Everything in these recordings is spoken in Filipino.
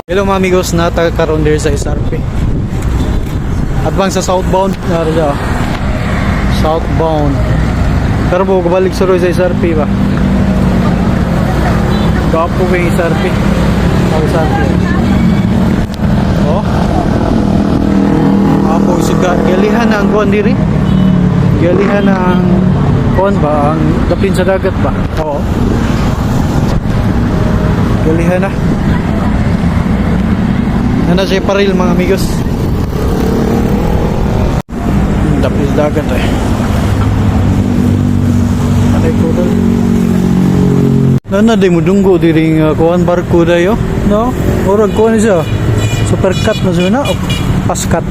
Hello mga amigos, natagkaroon din sa SRP. Advance sa southbound. Southbound. Pero po, kabalik sa SRP ba? Gapo ko yung SRP. SRP. Oh. Apo, galihan na ang kuhan diri. Galihan na ang kuhan ba? Ang daplin sa dagat ba? Oo. Galihan na. Ano siya paril mga amigos. Daplin sa dagat eh. Anay ko doon. Nana di mo dunggo diring kuhan barko dayo. No? Orag kuhan siya. Super cut na siya na. Paskat.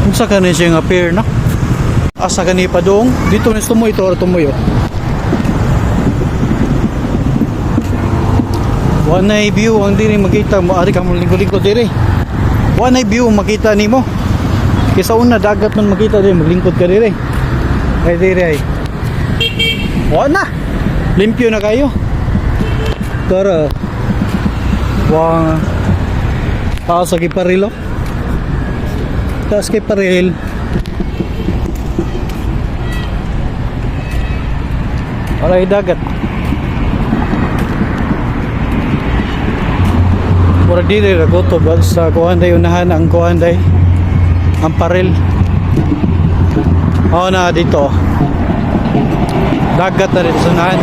Unsa ka na siya nga pair na? Asa ka ni pa doong? Dito na tumoy ito or tumoy oh. Wanay view ang diri makita mo. Ari ka mo lingkod-lingkod diri. Wanay view makita nimo. Kaysa una dagat man makita diri maglingkod ka diri. Ay diri ay. Wana. Limpyo na kayo. Tara. Wang taas sa kiparilo. Taas kiparil. Alay dagat. Mura dili ra ko to sa kuhanday unahan ang kuhanday ang paril. Oh na dito. Dagat na rin sa unahan.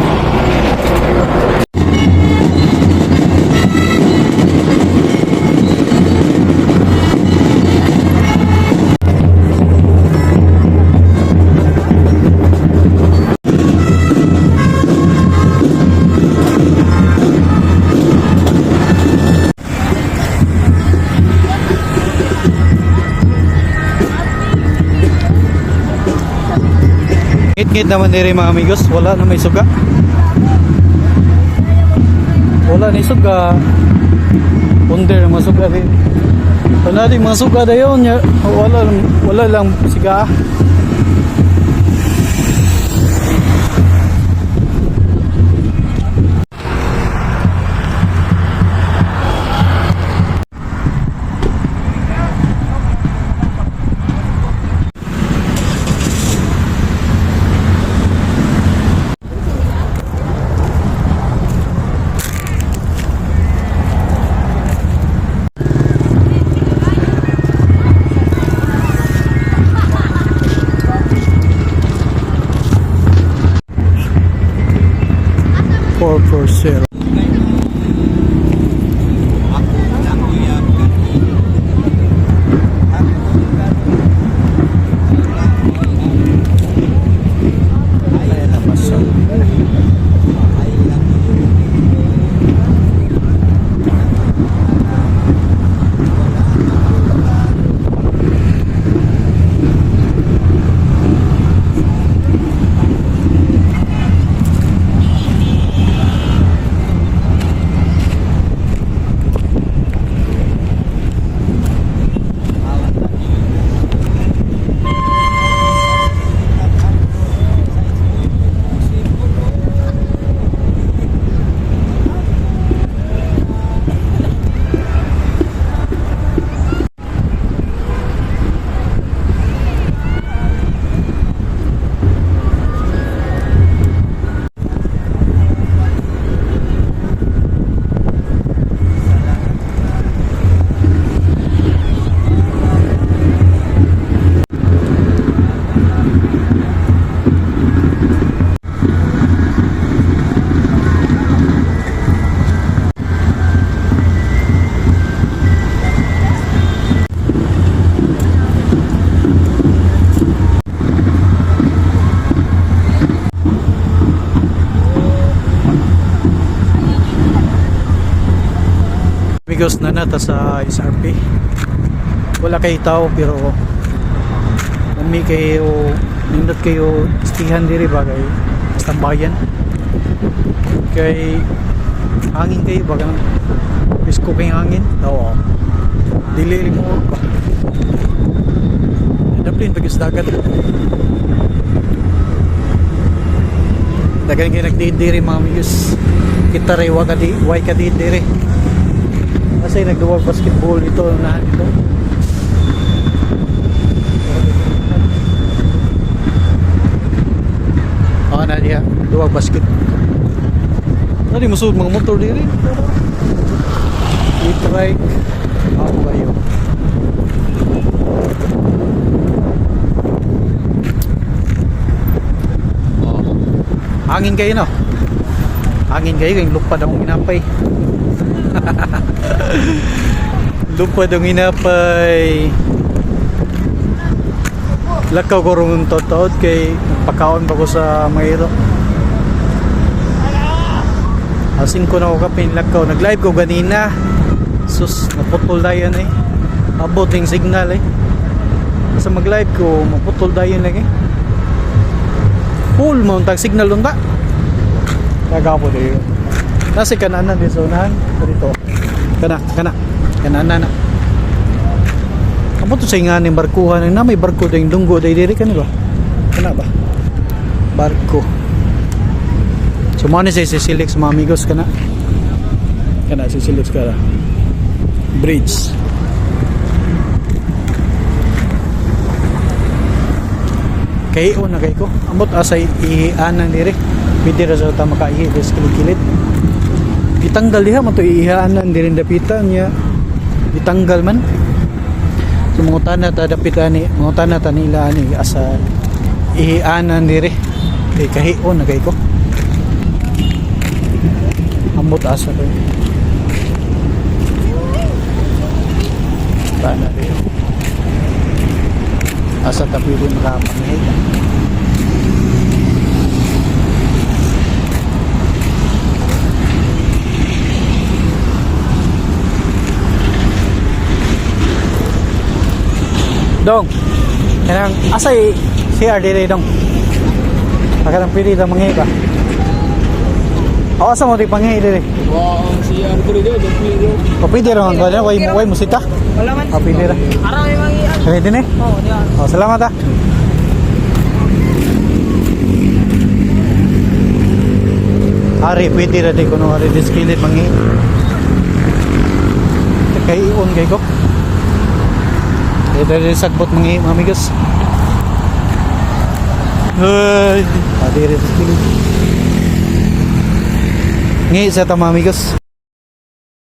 Ngit-ngit naman diri mga amigos, wala na may suga. Wala na suga. Under na masuga din. Wala din mga suga dayon, wala lang siga. For sale. Amigos na nata sa SRP. Wala kay tao pero nami kayo nindot kayo istihan diri ba kay tambayan. Kay hangin kayo ba kanang bisko kay hangin. Oo. Dili mo ba. Daplin pagis dagat. Dagan kayo nagdidiri mga amigos. Kita rin way ka didiri. Kasi nagduwag basketball ito na ito. Na dia duwag basket. Nadi musud mga motor diri. E-trike. Ako kayo. Oh. Hangin kayo no? Hangin kayo yung lupad akong ginapay. Lupad akong ginapay. Lakaw ko rin totoo kay pagkaon pa ko sa mayro. Asing ko na ako kapin lakaw. Nag-live ko ganina. Sus, naputol dayon eh. Abot yung signal eh. Sa mag-live ko, maputol dayon lagi. Full mount ang signal doon ta. Kagapo dayo. Nasi kananan din sa unahan. Dito. Kananan na. Amo to sa nga ning barkuhan na may barko ding dunggo day diri kanila. Kana ba? Barko. So mo ni say Silix mga amigos kana. Kana si Silix kana. Bridge. Kay na kay ko. Amot asay ihian nang diri. Pwede ra sa ta makaihi des kilit-kilit. Ditanggal diha man to ihian nang diri dapitan niya. Ditanggal man. So mga tanah tadapitan ni mga tanah tanila ni asa ihianan diri kay kahion na kay ko amot asa ko tanah diri asa tapi din makapanghi dong, kanang asay CR dire dong. Akan pili ta manghi ba? Asa mo di panghi dire? Wow, CR ko dito, dito. Pwede ra man ba? Way musika. Wala man. Pwede ra. Araw may mangian. Pwede ni? Oh, diyan. Oh, salamat ah. Ari pwede ra di kuno ari diskilit manghi. Kay on kay ko. Dari sagbot mga amigos. Ay, adire sa kilid. Ngayon sa tama amigos.